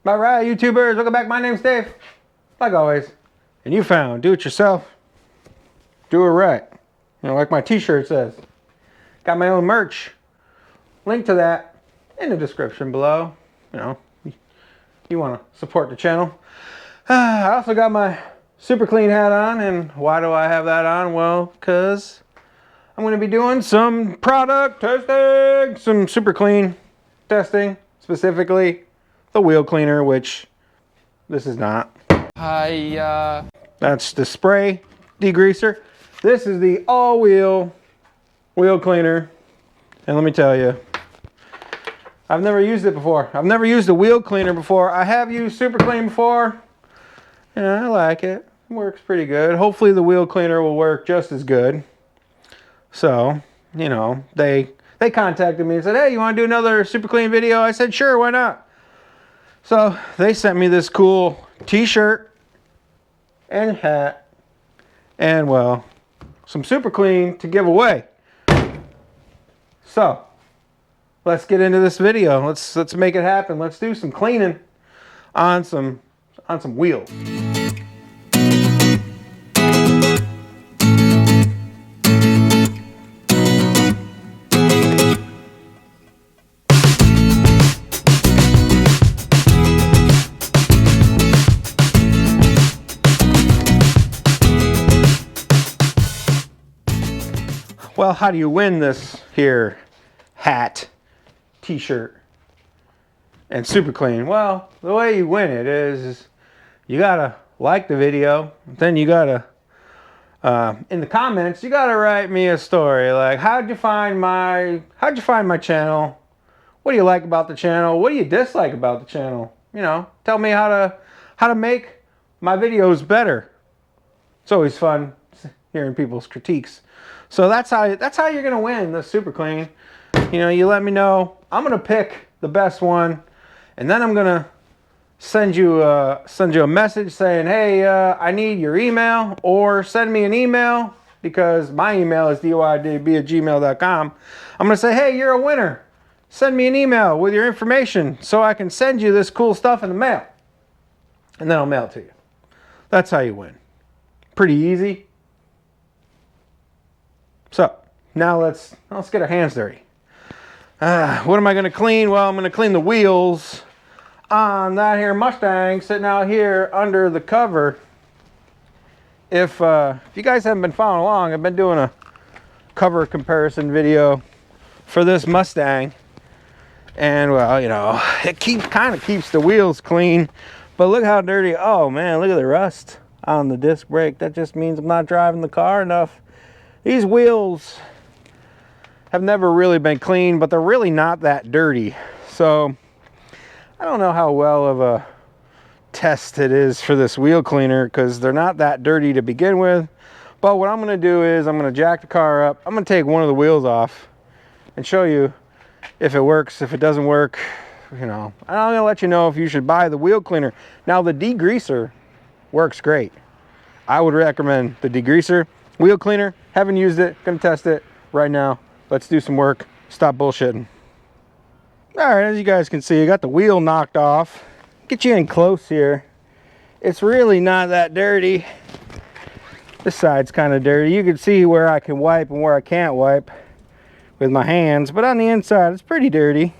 All right, YouTubers, welcome back. My name's Dave, like always. And you found do it yourself, do it right. You know, like my t-shirt says. Got my own merch. Link to that in the description below. You know, you want to support the channel. I also got my super clean hat on. And why do I have that on? Well, because I'm going to be doing some product testing, some super clean testing, specifically the wheel cleaner, which this is not. That's the spray degreaser. This is the all-wheel wheel cleaner. And let me tell you, I've never used it before. I've never used a wheel cleaner before. I have used Super Clean before. Yeah, I like it. It works pretty good. Hopefully the wheel cleaner will work just as good. So, you know, they contacted me and said, hey, you want to do another Super Clean video? I said, sure, why not? So they sent me this cool t-shirt and hat and, well, some Super Clean to give away. So let's get into this video. Let's make it happen. Let's do some cleaning on some wheels. Well, how do you win this here hat, t-shirt, and Super Clean? Well, the way you win it is you gotta like the video, then you gotta in the comments you gotta write me a story like how'd you find my channel? What do you like about the channel? What do you dislike about the channel? You know, tell me how to make my videos better. It's always fun hearing people's critiques. So that's how you're gonna win the Super Clean. You know, you let me know. I'm gonna pick the best one, and then I'm gonna send you a message saying, hey, I need your email, or send me an email because my email is diydaveb@gmail.com. I'm gonna say, hey, you're a winner. Send me an email with your information so I can send you this cool stuff in the mail, and then I'll mail it to you. That's how you win. Pretty easy. So now let's get our hands dirty. What am I going to clean? Well, I'm going to clean the wheels on that here Mustang sitting out here under the cover. If you guys haven't been following along, I've been doing a cover comparison video for this Mustang. And well, you know, it kind of keeps the wheels clean. But look how dirty. Oh man, look at the rust on the disc brake. That just means I'm not driving the car enough. These wheels have never really been clean, but they're really not that dirty. So I don't know how well of a test it is for this wheel cleaner because they're not that dirty to begin with. But what I'm going to do is I'm going to jack the car up. I'm going to take one of the wheels off and show you if it works, if it doesn't work, you know. And I'm going to let you know if you should buy the wheel cleaner. Now the degreaser works great. I would recommend the degreaser. Wheel cleaner, haven't used it, gonna test it right now. Let's do some work, stop bullshitting. All right, as you guys can see, I got the wheel knocked off. Get you in close here. It's really not that dirty. This side's kind of dirty. You can see where I can wipe and where I can't wipe with my hands, but on the inside, it's pretty dirty.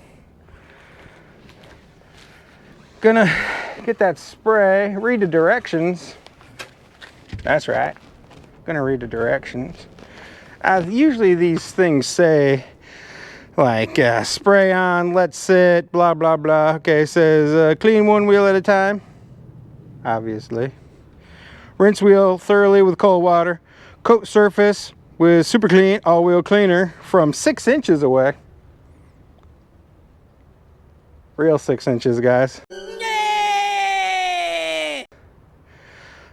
Gonna get that spray, read the directions. That's right. Gonna read the directions. Usually these things say like spray on, let sit, blah blah blah. Okay, it says clean one wheel at a time, obviously. Rinse wheel thoroughly with cold water. Coat surface with Super Clean all-wheel cleaner from 6 inches away. Real 6 inches, guys.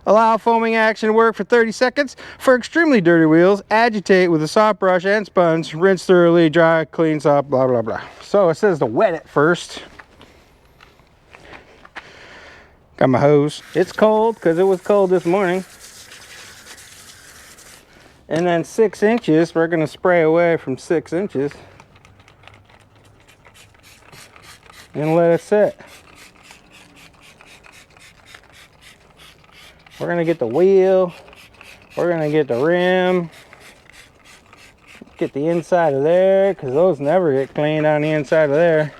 Allow foaming action to work for 30 seconds. For extremely dirty wheels, agitate with a soft brush and sponge. Rinse thoroughly, dry, clean, soft, blah, blah, blah. So it says to wet it first. Got my hose. It's cold because it was cold this morning. And then 6 inches, we're going to spray away from 6 inches. And let it sit. We're gonna get the wheel. We're gonna get the rim. Get the inside of there, because those never get cleaned on the inside of there.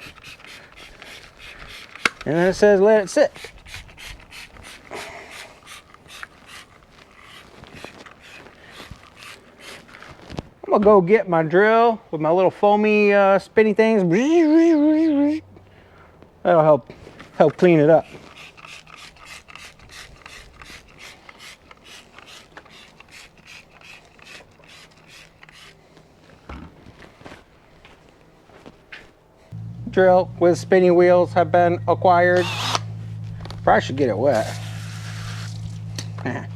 And then it says let it sit. I'm gonna go get my drill with my little foamy spinny things. That'll help clean it up. Drill with spinny wheels have been acquired. Probably should get it wet. And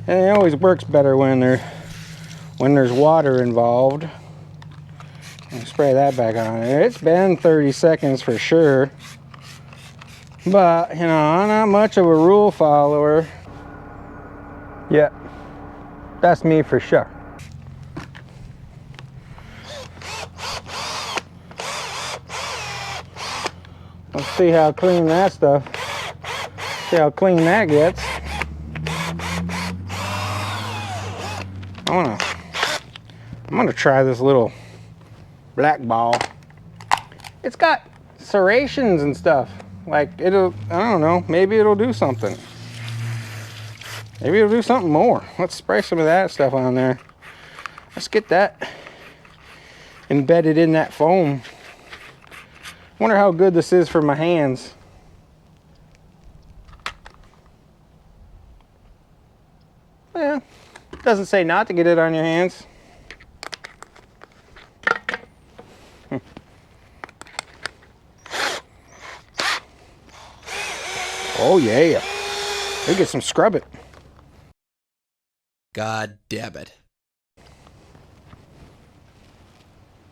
it always works better when there's water involved. And spray that back on it. It's been 30 seconds for sure. But, you know, I'm not much of a rule follower. Yeah, that's me for sure. Let's see how clean that stuff, see how clean that gets. I'm gonna try this little black ball. It's got serrations and stuff. Like I don't know, maybe it'll do something. Maybe it'll do something more. Let's spray some of that stuff on there. Let's get that embedded in that foam. Wonder how good this is for my hands. Yeah, doesn't say not to get it on your hands. Oh yeah, we get some scrub it. God damn it.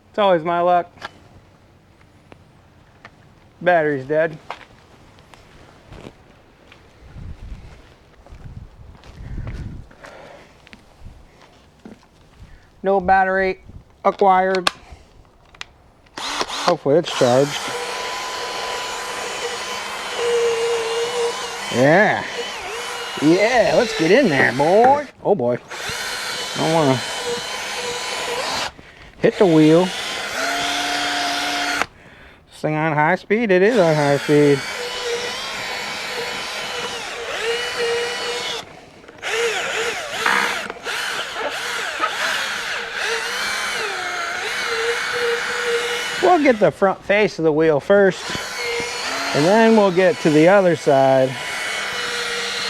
It's always my luck. Battery's dead. No battery acquired. Hopefully it's charged. Yeah. Yeah, let's get in there, boy. Oh boy. I don't wanna hit the wheel. This thing on high speed? It is on high speed. We'll get the front face of the wheel first, and then we'll get to the other side.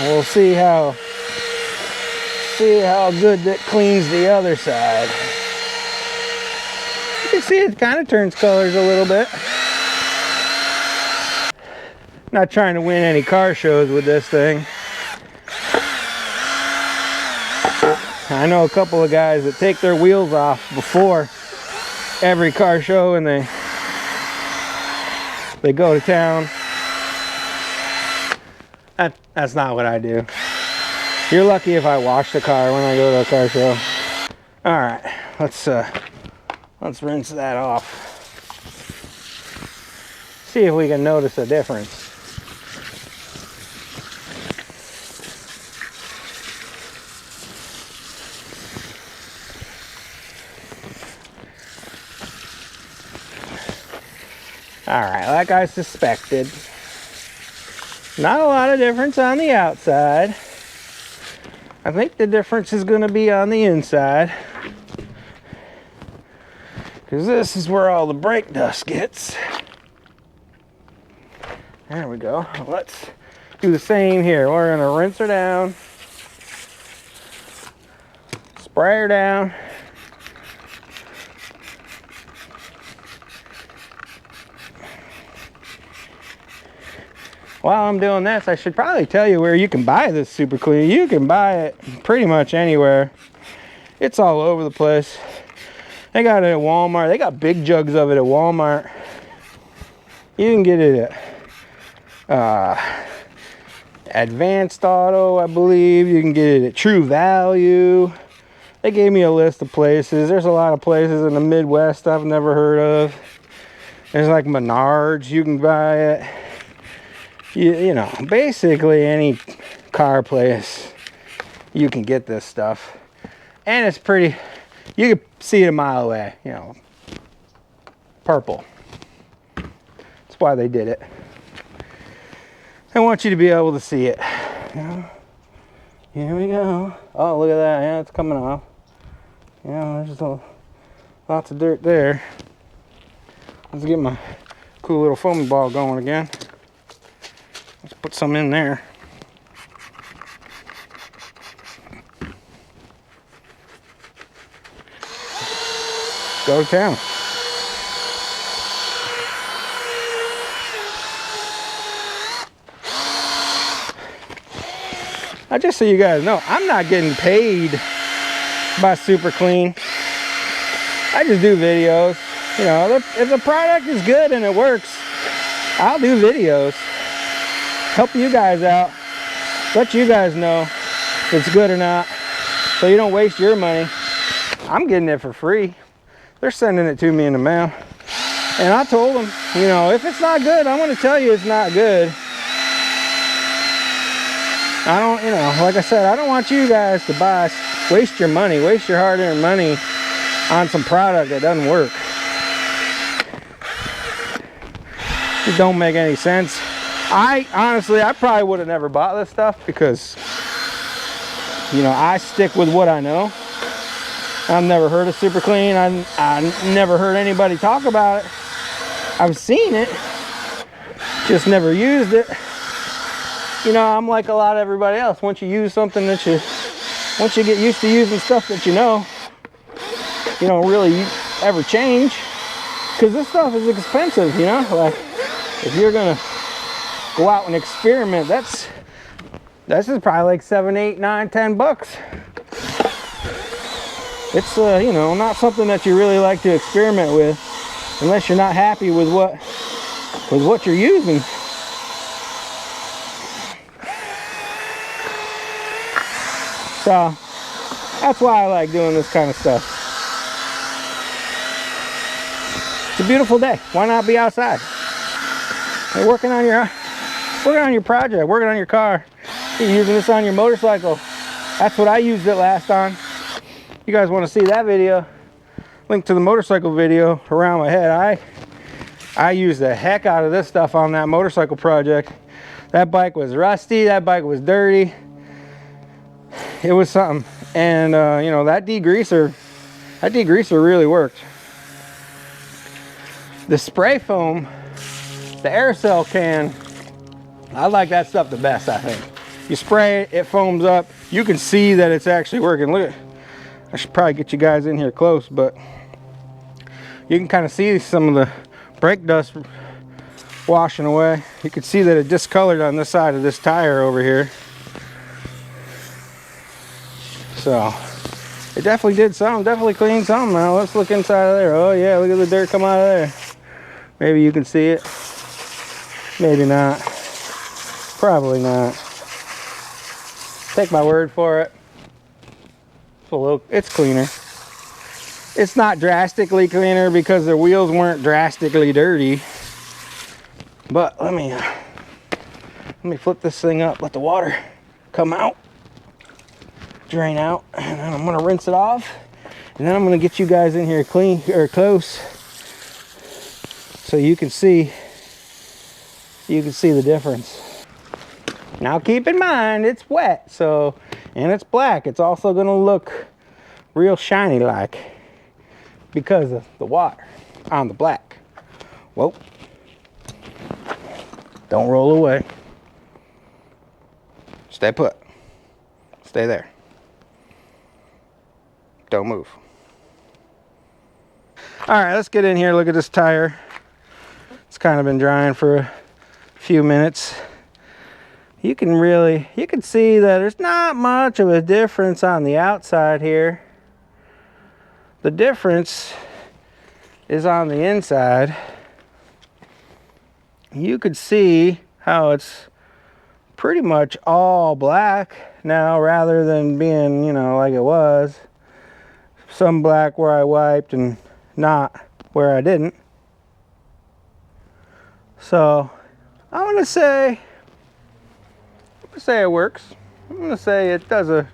We'll see how good that cleans the other side. You can see it kind of turns colors a little bit. Not trying to win any car shows with this thing. I know a couple of guys that take their wheels off before every car show, and they go to town. That's not what I do. You're lucky if I wash the car when I go to a car show. All right, let's rinse that off. See if we can notice a difference. All right, like I suspected, not a lot of difference on the outside. I think the difference is going to be on the inside, because this is where all the brake dust gets. There we go. Let's do the same here. We're going to rinse her down, spray her down. While I'm doing this, I should probably tell you where you can buy this super clean. You can buy it pretty much anywhere. It's all over the place. They got it at Walmart. They got big jugs of it at Walmart. You can get it at Advanced Auto, I believe. You can get it at True Value. They gave me a list of places. There's a lot of places in the Midwest I've never heard of. There's like Menards, you can buy it. You know, basically any car place you can get this stuff. And it's pretty, you can see it a mile away, you know, purple. That's why they did it. I want you to be able to see it. You know? Here we go. Oh, look at that. Yeah, it's coming off. You know, there's lots of dirt there. Let's get my cool little foamy ball going again. Let's put some in there. Go to town. Just so you guys know, I'm not getting paid by Super Clean. I just do videos. You know, if the product is good and it works, I'll do videos. Help you guys out. Let you guys know if it's good or not, so you don't waste your money. I'm getting it for free. They're sending it to me in the mail. And I told them, you know, if it's not good, I'm going to tell you it's not good. I don't, you know, like I said, I don't want you guys to waste your money, waste your hard-earned money on some product that doesn't work. It don't make any sense. Honestly, I probably would have never bought this stuff because, you know, I stick with what I know. I've never heard of Super Clean. I never heard anybody talk about it. I've seen it, just never used it. You know, I'm like a lot of everybody else. Once you use something once you get used to using stuff that you know, you don't really ever change. Because this stuff is expensive, you know? Like, if you're gonna go out and experiment, this is probably like $7, $8, $9, $10. It's you know, not something that you really like to experiment with unless you're not happy with what you're using. So that's why I like doing this kind of stuff. It's a beautiful day. Why not be outside? You're working on your project, working on your car. You're using this on your motorcycle. That's what I used it last on. You guys want to see that video? Link to the motorcycle video around my head. I used the heck out of this stuff on that motorcycle project. That bike was rusty. That bike was dirty. It was something. And you know, that degreaser really worked. The spray foam, the aerosol can, I like that stuff the best, I think. You spray it, it foams up. You can see that it's actually working. Look, I should probably get you guys in here close, but you can kind of see some of the brake dust washing away. You can see that it discolored on this side of this tire over here. So it definitely did something, definitely cleaned something out. Let's look inside of there. Oh yeah, look at the dirt come out of there. Maybe you can see it. Maybe not. Probably not. Take my word for it. It's cleaner. It's not drastically cleaner because the wheels weren't drastically dirty. But let me flip this thing up, let the water come out, drain out, and then I'm gonna rinse it off, and then I'm gonna get you guys in here clean or close so you can see the difference. Now keep in mind it's wet, so, and it's black. It's also gonna look real shiny like because of the water on the black. Whoa. Don't roll away. Stay put. Stay there. Don't move. All right, let's get in here. Look at this tire. It's kind of been drying for a few minutes. You can see that there's not much of a difference on the outside here. The difference is on the inside. You could see how it's pretty much all black now rather than being, you know, like it was. Some black where I wiped and not where I didn't. So I'm gonna say it works. I'm gonna say it does a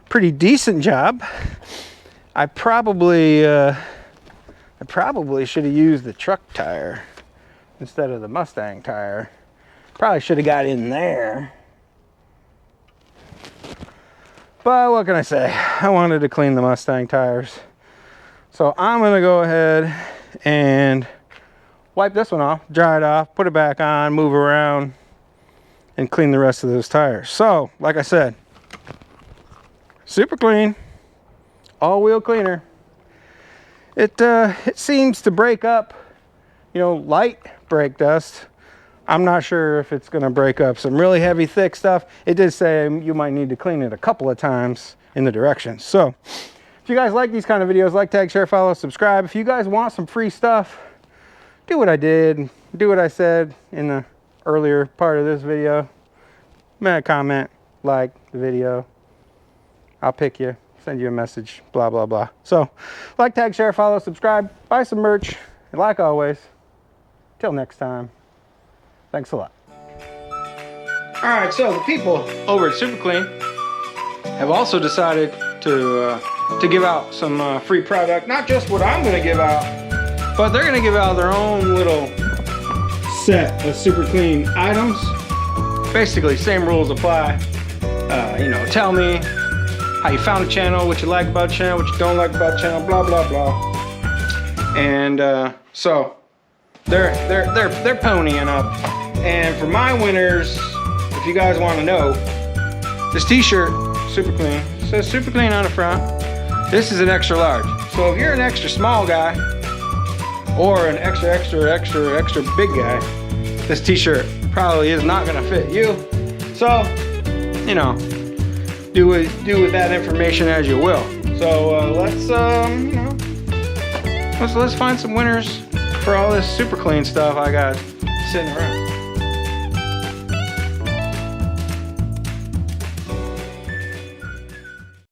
pretty decent job. I probably should have used the truck tire instead of the Mustang tire. Probably should have got in there. But what can I say? I wanted to clean the Mustang tires. So I'm gonna go ahead and wipe this one off, dry it off, put it back on, move around, and clean the rest of those tires. So, like I said, super clean, all-wheel cleaner. It seems to break up, you know, light brake dust. I'm not sure if it's gonna break up some really heavy, thick stuff. It did say you might need to clean it a couple of times in the directions. So, if you guys like these kind of videos, like, tag, share, follow, subscribe. If you guys want some free stuff, do what I did, do what I said in the earlier part of this video. Comment, like the video. I'll pick you, send you a message, blah, blah, blah. So, like, tag, share, follow, subscribe, buy some merch, and like always, till next time, thanks a lot. All right, so the people over at Super Clean have also decided to give out some free product. Not just what I'm gonna give out, but they're gonna give out their own little set of Super Clean items. Basically, same rules apply. You know, tell me how you found the channel, what you like about the channel, what you don't like about the channel, blah, blah, blah. And so they're ponying up. And for my winners, if you guys want to know, this t-shirt, Super Clean, says Super Clean on the front. This is an extra large. So if you're an extra small guy or an extra big guy, this t-shirt probably is not gonna fit you. So, you know, do with that information as you will. So let's find some winners for all this Super Clean stuff I got sitting around.